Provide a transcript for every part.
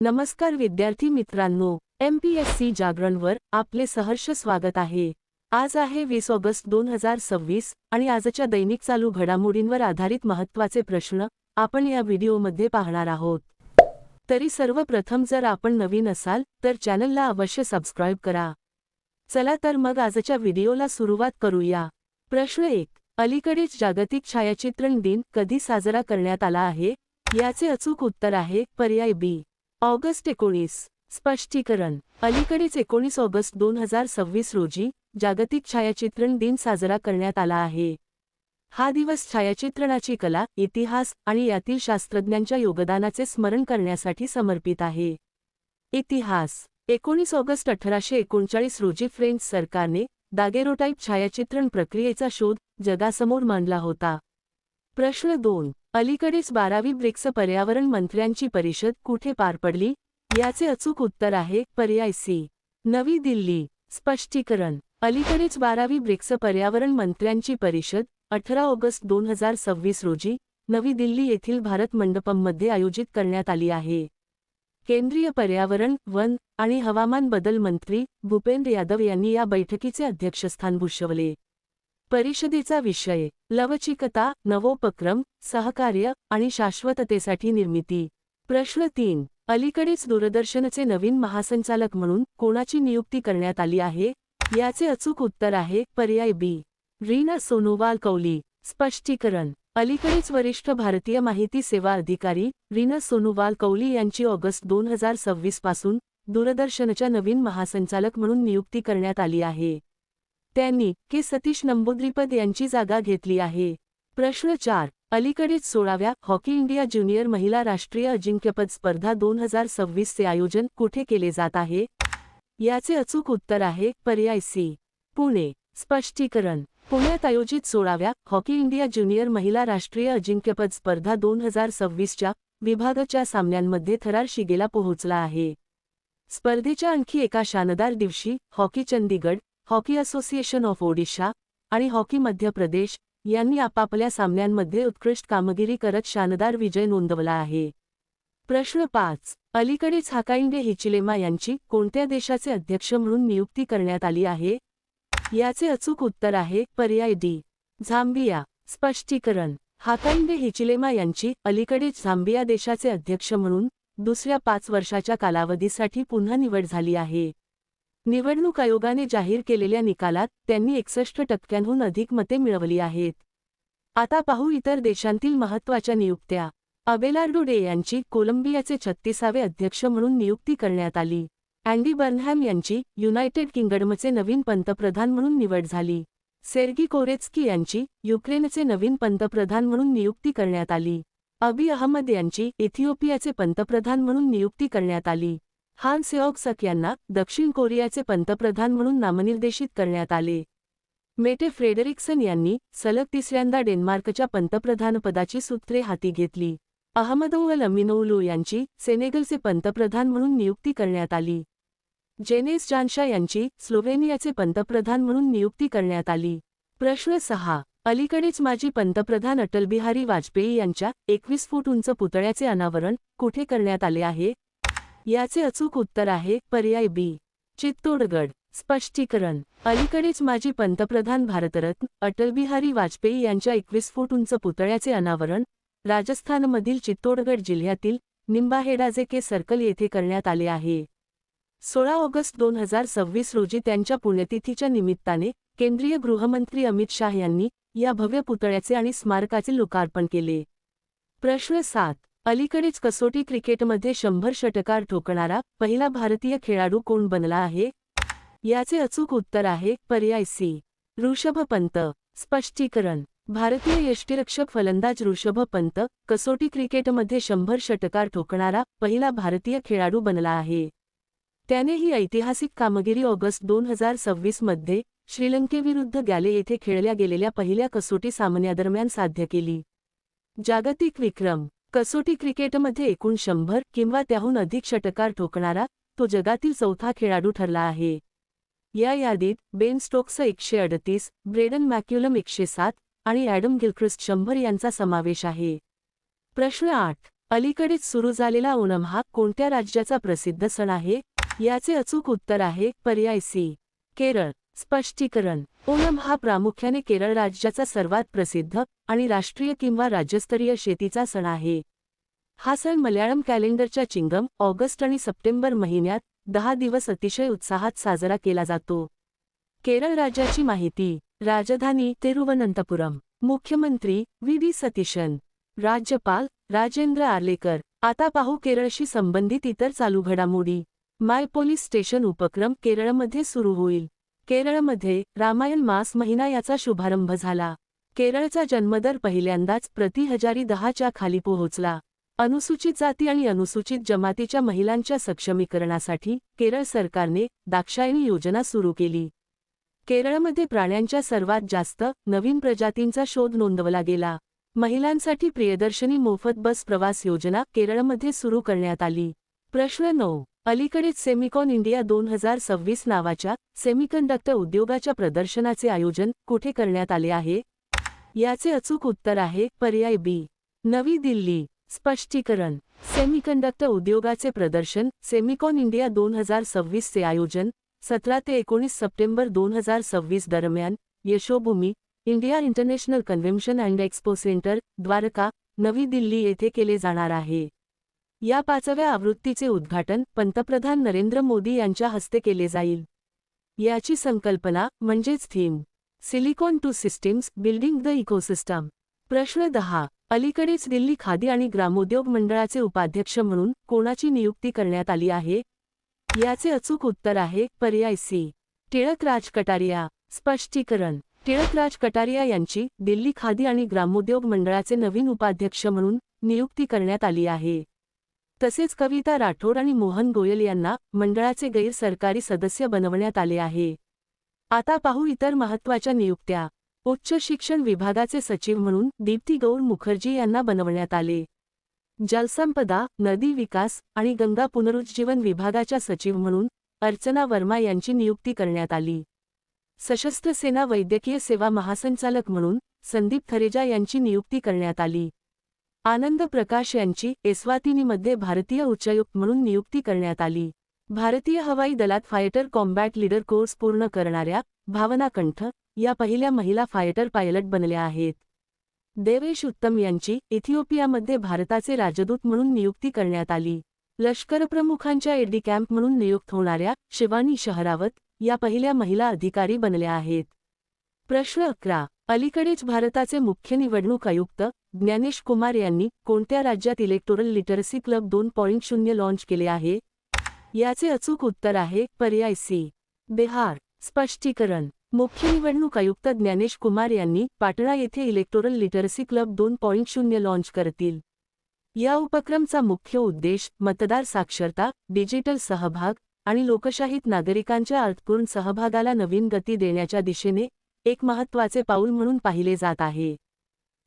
नमस्कार विद्यार्थी मित्रांनो, MPSC जागरणवर आपले सहर्ष स्वागत आहे। आज आहे 20 ऑगस्ट 2026 आणि आजच्या दैनिक चालू घडामोडींवर आधारित महत्त्वाचे प्रश्न आपण या व्हिडिओमध्ये पाहणार आहोत। तरी सर्वप्रथम जर आपण नवीन असाल तर चॅनलला अवश्य सबस्क्राइब करा। चला तर मग आजच्या व्हिडिओला सुरुवात करूया। प्रश्न 1. अलीकडेच जागतिक छायाचित्रण दिन कधी साजरा करण्यात आला आहे? याचे अचूक उत्तर आहे पर्याय बी. ऑगस्ट 19. स्पष्टीकरण. अलीकडेच 19 ऑगस्ट 2026 रोजी जागतिक छायाचित्रण दिन साजरा करण्यात आला आहे। हा दिवस छायाचित्रणाची कला, इतिहास आणि यातील शास्त्रज्ञांच्या योगदानाचे स्मरण करण्यासाठी समर्पित आहे। इतिहास. 19 ऑगस्ट 1839 रोजी फ्रेंच सरकारने दागेरोटाइप छायाचित्रण प्रक्रियेचा शोध जगासमोर मांडला होता। प्रश्न 2. अलीकडेच 12वी ब्रिक्स पर्यावरण मंत्र्यांची परिषद कुठे पार पडली? याचे अचूक उत्तर आहे पर्याय सी. नवी दिल्ली. स्पष्टीकरण. अलीकडेच 12वी ब्रिक्स पर्यावरण मंत्र्यांची परिषद 18 ऑगस्ट 2026 रोजी नवी दिल्ली येथील भारत मंडपममध्ये आयोजित करण्यात आली आहे। केंद्रीय पर्यावरण, वन आणि हवामान बदल मंत्री भूपेंद्र यादव यांनी या बैठकीचे अध्यक्षस्थान भूषवले। परिषदेचा विषय: लवचिकता, नवोपक्रम, सहकार्य आणि शाश्वततेसाठी निर्मिती। प्रश्न 3. अलीकडेच दूरदर्शनचे नवीन महासंचालक म्हणून कोणाची नियुक्ती करण्यात आली आहे? याचे अचूक उत्तर आहे पर्याय बी. रीना सोनोवाल कौली. स्पष्टीकरण. अलीकडेच वरिष्ठ भारतीय माहिती सेवा अधिकारी रीना सोनोवाल कौली यांची ऑगस्ट 2026 पासून दूरदर्शनच्या नवीन महासंचालक म्हणून नियुक्ती करण्यात आली आहे। त्यांनी के सतीश नंबूद्रीपद यांची जागा घेतली आहे। प्रश्न 4. अलीकडेच 16व्या हॉकी इंडिया ज्युनियर महिला राष्ट्रीय अजिंक्यपद स्पर्धा 2026 चे आयोजन कुठे केले जात आहे? याचे अचूक उत्तर आहे पर्याय सी. पुणे. स्पष्टीकरण. पुण्यात आयोजित 16व्या हॉकी इंडिया ज्युनियर महिला राष्ट्रीय अजिंक्यपद स्पर्धा 2026च्या विभागाच्या सामन्यांमध्ये थरार शिगेला पोहोचला आहे। स्पर्धेच्या आणखी एका शानदार दिवशी hockey Chandigarh, hockey association of Odisha आणि हॉकी मध्य प्रदेश यांनी आपापल्या सामन्यांमध्ये उत्कृष्ट कामगिरी करत शानदार विजय नोंदवला आहे। प्रश्न 5. अलीकडेच हाकाइंडे हिचिलेमा यांची कोणत्या देशाचे अध्यक्ष म्हणून नियुक्ती करण्यात आली आहे? याचे अचूक उत्तर आहे पर्याय डी. झांबिया. स्पष्टीकरण. हाकाइंडे हिचिलेमा यांची अलीकडेच झांबिया देशाचे अध्यक्ष म्हणून दुसऱ्या 5 वर्षाच्या कालावधीसाठी पुन्हा निवड झाली आहे। निवडणूक आयोगाने जाहीर केलेल्या निकालात त्यांनी 61% अधिक मते मिळवली आहेत। आता पाहू इतर देशांतील महत्त्वाच्या नियुक्त्या। अबेलार्डो डे यांची कोलंबियाचे 36वे अध्यक्ष म्हणून नियुक्ती करण्यात आली। अँडी बर्नहॅम यांची युनायटेड किंगडमचे नवीन पंतप्रधान म्हणून निवड झाली। सेर्गी कोरेत्स्की यांची युक्रेनचे नवीन पंतप्रधान म्हणून नियुक्ती करण्यात आली। अबी अहमद यांची इथिओपियाचे पंतप्रधान म्हणून नियुक्ती करण्यात आली। हान सेओग-सक यांना दक्षिण कोरियाचे पंतप्रधान म्हणून नामनिर्देशित करण्यात आले। मेटे फ्रेडरिक्सन यांनी सलग तिसऱ्यांदा डेन्मार्कच्या पंतप्रधानपदाची सूत्रे हाती घेतली। अहमदौल अमिनौलू यांची सेनेगलचे पंतप्रधान म्हणून नियुक्ती करण्यात आली। जेनेस जानशा यांची स्लोव्हेनियाचे पंतप्रधान म्हणून नियुक्ती करण्यात आली। प्रश्न 6. अलीकडेच माजी पंतप्रधान अटल बिहारी वाजपेयी यांच्या 21 फूट उंच पुतळ्याचे अनावरण कुठे करण्यात आले आहे? याचे अचूक उत्तर आहे पर्याय बी. चित्तोडगड. स्पष्टीकरण. अलीकडेच माजी पंतप्रधान भारतरत्न अटल बिहारी वाजपेयी यांच्या 21 फूट उंच पुतळ्याचे अनावरण राजस्थानमधील चित्तोडगड जिल्ह्यातील निंबाहेडाजे के सर्कल येथे करण्यात आले आहे। 16 ऑगस्ट 2026 रोजी त्यांच्या पुण्यतिथीच्या निमित्ताने केंद्रीय गृहमंत्री अमित शाह यांनी या भव्य पुतळ्याचे आणि स्मारकाचे लोकार्पण केले। प्रश्न 7. अलीकडेच कसोटी क्रिकेटमध्ये 100 षटकार ठोकणारा पहिला भारतीय खेळाडू कोण बनला आहे? याचे अचूक उत्तर आहे पर्याय सी. ऋषभ पंत. स्पष्टीकरण. भारतीय यष्टिरक्षक फलंदाज ऋषभ पंत कसोटी क्रिकेटमध्ये 100 षटकार ठोकणारा पहिला भारतीय खेळाडू बनला आहे। त्याने ही ऐतिहासिक कामगिरी ऑगस्ट 2026 मध्ये श्रीलंकेविरुद्ध गॅले येथे खेळल्या गेलेल्या पहिल्या कसोटी सामन्यादरम्यान साध्य केली। जागतिक विक्रम. कसोटी क्रिकेटमध्ये एकूण 100 किंवा त्याहून अधिक षटकार ठोकणारा तो जगातील चौथा खेळाडू ठरला आहे। या यादीत बेन स्टोक्स 138, ब्रेडन मॅक्युलम 107 आणि ॲडम गिलक्रिस्ट 100 यांचा समावेश आहे। प्रश्न 8. अलीकडेच सुरू झालेला ओणम हा कोणत्या राज्याचा प्रसिद्ध सण आहे? याचे अचूक उत्तर आहे पर्याय सी, केरळ. स्पष्टीकरण: ओणम हा प्रामुख्याने केरळ राज्याचा सर्वात प्रसिद्ध आणि राष्ट्रीय किंवा राज्यस्तरीय शेतीचा सण आहे. हा सण मल्याळम कॅलेंडरच्या चिंगम, ऑगस्ट आणि सप्टेंबर महिन्यात 10 दिवस अतिशय उत्साहात साजरा केला जातो. केरळ राज्याची माहिती. राजधानी तिरुवनंतपुरम. मुख्यमंत्री व्ही. सतीशन. राज्यपाल राजेंद्र आर्लेकर. आता पाहू केरळशी संबंधित इतर चालू घडामोडी. माय पोलीस स्टेशन उपक्रम केरळमध्ये सुरू होईल. केरळमध्ये रामायण मास महिना याचा शुभारंभ झाला. केरळचा जन्मदर पहिल्यांदाच प्रति हजारी 10च्या खाली पोहोचला. अनुसूचित जाती आणि अनुसूचित जमातीच्या महिलांच्या सक्षमीकरणासाठी केरळ सरकारने दाक्षायणी योजना सुरू केली. केरळमध्ये प्राण्यांच्या सर्वात जास्त नवीन प्रजातींचा शोध नोंदवला गेला. महिलांसाठी प्रियदर्शनी मोफत बस प्रवास योजना केरळमध्ये सुरू करण्यात आली. प्रश्न 9. अलीकडेच सेमिकॉन इंडिया 2026 नावाच्या सेमीकंडक्टर उद्योगाच्या प्रदर्शनाचे आयोजन कुठे करण्यात आले आहे? याचे अचूक उत्तर आहे पर्याय बी, नवी दिल्ली. स्पष्टीकरण: सेमीकंडक्टर उद्योगाचे प्रदर्शन सेमिकॉन इंडिया 2026 चे आयोजन 17 ते 19 सप्टेंबर 2026 दरम्यान Yashobhoomi India international convention and expo centre, Dwarka, New Delhi येथे केले जाणार आहे. या 5व्या आवृत्तीचे उद्घाटन पंतप्रधान नरेंद्र मोदी यांच्या हस्ते केले जाईल. याची संकल्पना म्हणजेच theme silicon to systems building the ecosystem. प्रश्न 10. अलीकडेच दिल्ली खादी आणि ग्रामोद्योग मंडळाचे उपाध्यक्ष म्हणून कोणाची नियुक्ती करण्यात आली आहे? याचे अचूक उत्तर आहे पर्याय सी, टिळक राज कटारिया. स्पष्टीकरण: टिळक राज कटारिया यांची दिल्ली खादी आणि ग्रामोद्योग मंडळाचे नवीन उपाध्यक्ष म्हणून नियुक्ती करण्यात आली आहे. तसेच कविता राठोड आणि मोहन गोयल यांना मंडळाचे गैर-सरकारी सदस्य बनवण्यात आले आहे. आता पाहू इतर महत्त्वाच्या नियुक्त्या. उच्च शिक्षण विभागाचे सचिव म्हणून दीप्ती गौर मुखर्जी यांना बनवण्यात आले. जलसंपदा, नदी विकास आणि गंगा पुनरुज्जीवन विभागाच्या सचिव म्हणून अर्चना वर्मा यांची नियुक्ती करण्यात आली. सशस्त्र सेना वैद्यकीय सेवा महासंचालक म्हणून संदीप थरेजा यांची नियुक्ती करण्यात आली. आनंद प्रकाश यांची एस्वातिनीमध्ये भारतीय उच्चायुक्त म्हणून नियुक्ती करण्यात आली. भारतीय हवाई दलात फायटर कॉम्बॅट लीडर कोर्स पूर्ण करणाऱ्या भावना कंठ या पहिल्या महिला फायटर पायलट बनल्या आहेत. देवेश उत्तम यांची इथिओपियामध्ये भारताचे राजदूत म्हणून नियुक्ती करण्यात आली. लष्करप्रमुखांच्या एडी कॅम्प म्हणून नियुक्त होणाऱ्या शिवानी शहरावत या पहिल्या महिला अधिकारी बनल्या आहेत. प्रश्न 11. अलीकडेच भारताचे मुख्य निवडणूक आयुक्त ज्ञानेश कुमार यांनी कोणत्या राज्यात इलेक्टोरल लिटरसी क्लब 2.0 लॉन्च केले आहे? याचे अचूक उत्तर आहे पर्याय सी, बिहार. स्पष्टीकरण: मुख्य निवडणूक आयुक्त ज्ञानेश कुमार यांनी पाटणा येथे इलेक्टोरल लिटरसी क्लब 2.0 लॉन्च करतील. या उपक्रमचा मुख्य उद्देश मतदार साक्षरता, डिजिटल सहभाग आणि लोकशाहीत नागरिकांच्या अर्थपूर्ण सहभागाला नवीन गती देण्याच्या दिशेने एक महत्त्वाचे पाऊल म्हणून पाहिले जात आहे.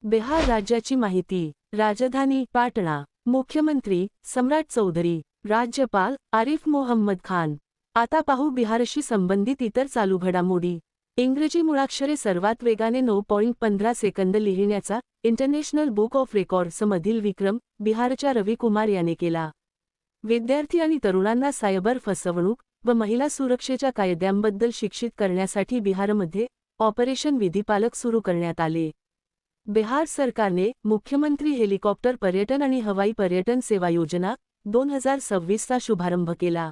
बिहार राज्याची माहिती. राजधानी पाटणा. मुख्यमंत्री सम्राट चौधरी. राज्यपाल आरिफ मोहम्मद खान. आता पाहू बिहारशी संबंधित इतर चालू घडामोडी. इंग्रजी मुळाक्षरे सर्वात वेगाने 9.15 सेकंद लिहिण्याचा इंटरनॅशनल बुक ऑफ रेकॉर्ड्समधील विक्रम बिहारच्या रवी कुमार याने केला. विद्यार्थी आणि तरुणांना सायबर फसवणूक व महिला सुरक्षेच्या कायद्यांबद्दल शिक्षित करण्यासाठी बिहारमध्ये ऑपरेशन विधिपालक सुरू करण्यात आले. बिहार सरकारने मुख्यमंत्री हेलिकॉप्टर पर्यटन आणि हवाई पर्यटन सेवा योजना 2026 चा शुभारंभ केला.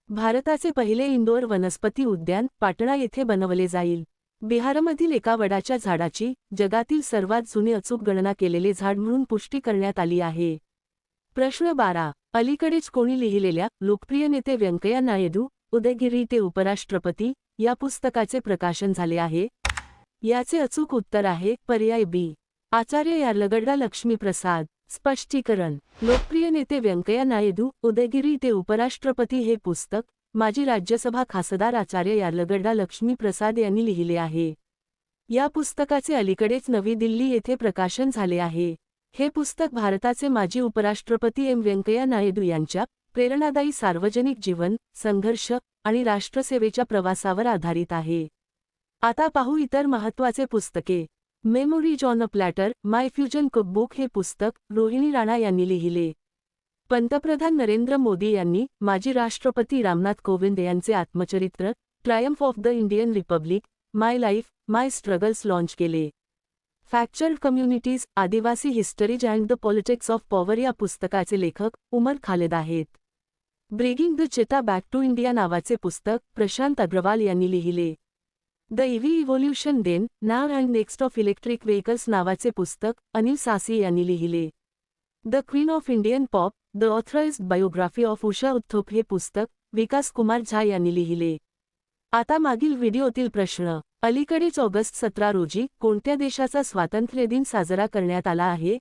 भारताचे पहिले इंडोर वनस्पती उद्यान पाटणा येथे बनवले जाईल. बिहारमधील एका वडाच्या झाडाची जगातील सर्वात जुने अचूक गणना केलेले झाड म्हणून पुष्टी करण्यात आली आहे. प्रश्न 12. अलीकडेच कोणी लिहिलेल्या लोकप्रिय नेते व्यंकय्या नायडू, उदयगिरी ते उपराष्ट्रपती या पुस्तकाचे प्रकाशन झाले आहे? याचे अचूक उत्तर आहे पर्याय बी, आचार्य यार्लगड्डा लक्ष्मीप्रसाद. स्पष्टीकरण: लोकप्रिय नेते व्यंकय्या नायडू, उदयगिरी ते उपराष्ट्रपती हे पुस्तक माजी राज्यसभा खासदार आचार्य यार्लगड्डा लक्ष्मीप्रसाद यांनी लिहिले आहे. या पुस्तकाचे अलीकडेच नवी दिल्ली येथे प्रकाशन झाले आहे. हे पुस्तक भारताचे माजी उपराष्ट्रपती एम व्यंकय्या नायडू यांच्या प्रेरणादायी सार्वजनिक जीवन, संघर्ष आणि राष्ट्रसेवेच्या प्रवासावर आधारित आहे. आता पाहू इतर महत्त्वाचे पुस्तके. Memories on a platter my fusion cookbook हे पुस्तक रोहिणी राणा यांनी लिहिले. पंतप्रधान नरेंद्र मोदी यांनी माजी राष्ट्रपती रामनाथ कोविंद यांचे आत्मचरित्र triumph of the Indian republic my life my struggles launch केले. Fractured communities Adivasi histories and the politics of power या पुस्तकाचे लेखक उमर खालिद आहेत. Bringing the cheetah back to India नावाचे पुस्तक प्रशांत अग्रवाल यांनी लिहिले. The EV evolution then now and next of electric vehicles नावाचे पुस्तक अनिल सासी यांनी लिहिले. The queen of Indian pop the authorised biography of Usha Uthup हे पुस्तक विकास कुमार झा यांनी लिहिले. आता मागील व्हिडिओतील प्रश्न. अलीकडेच ऑगस्ट 17 रोजी कोणत्या देशाचा स्वातंत्र्य दिन साजरा करण्यात आला आहे?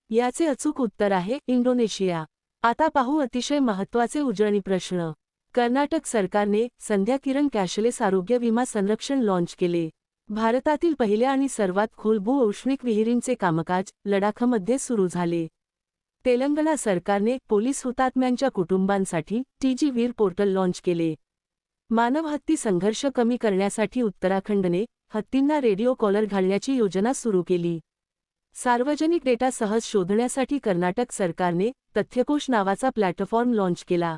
याचे अचूक उत्तर आहे इंडोनेशिया. आता पाहू अतिशय महत्त्वाचे उजळणी प्रश्न. कर्नाटक सरकारने संध्या किरण कॅशलेस आरोग्य विमा संरक्षण लॉन्च केले. भारतातील पहिल्या आणि सर्वात खोल भू-औष्णिक विहिरींचे कामकाज लडाखमध्ये सुरू झाले. तेलंगणा सरकारने पोलीस हुतात्म्यांच्या कुटुंबांसाठी टीजी वीर पोर्टल लॉन्च केले. मानव हत्ती संघर्ष कमी करण्यासाठी उत्तराखंडने हत्तींना रेडिओ कॉलर घालण्याची योजना सुरू केली. सार्वजनिक डेटा सहज शोधण्यासाठी कर्नाटक सरकारने तथ्यकोश नावाचा प्लॅटफॉर्म लॉन्च केला.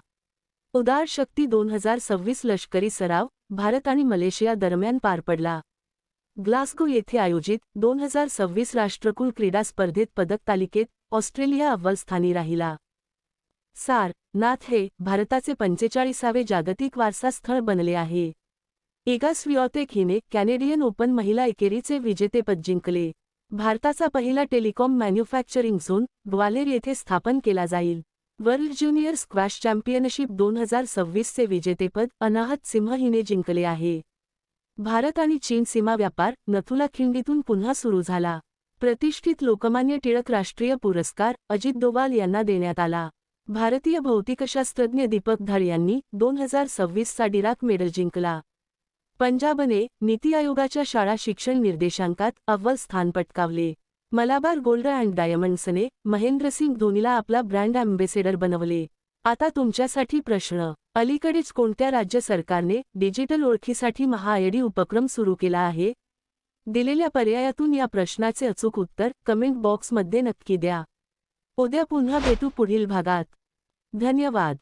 उदार शक्ती 2026 लष्करी सराव भारत आणि मलेशिया दरम्यान पार पडला. ग्लासगो येथे आयोजित 2026 राष्ट्रकुल क्रीडा स्पर्धेत पदक तालिकेत ऑस्ट्रेलिया अव्वल स्थानी राहिला. सारनाथ हे भारताचे 45वे जागतिक वारसा स्थळ बनले आहे. इगा स्विऑतेक हिने कॅनेडियन ओपन महिला एकेरीचे विजेतेपद जिंकले. भारताचा पहिला टेलिकॉम मॅन्युफॅक्चरिंग झोन ग्वालेर येथे स्थापन केला जाईल. वर्ल्ड ज्युनियर स्क्वॅश चॅम्पियनशिप 2026 चे विजेतेपद अनाहत सिंह हिने जिंकले आहे. भारत आणि चीन सीमा व्यापार नथुला खिंडीतून पुन्हा सुरू झाला. प्रतिष्ठित लोकमान्य टिळक राष्ट्रीय पुरस्कार अजित डोवाल यांना देण्यात आला. भारतीय भौतिकशास्त्रज्ञ दीपक धाळ यांनी 2026 चा डिराक मेडल जिंकला. पंजाबने नीती आयोगाच्या शाळा शिक्षण निर्देशांकात अव्वल स्थान पटकावले. मलाबार गोल्ड अँड डायमंड्सने महेंद्रसिंग धोनीला आपला ब्रँड अँबेसेडर बनवले. आता तुमच्यासाठी प्रश्न. अलीकडेच कोणत्या राज्य सरकारने डिजिटल ओळखीसाठी महाआयडी उपक्रम सुरू केला आहे? दिलेल्या पर्यायातून या प्रश्नाचे अचूक उत्तर कमेंट बॉक्समध्ये नक्की द्या. उद्या पुन्हा भेटू पुढील भागात. धन्यवाद.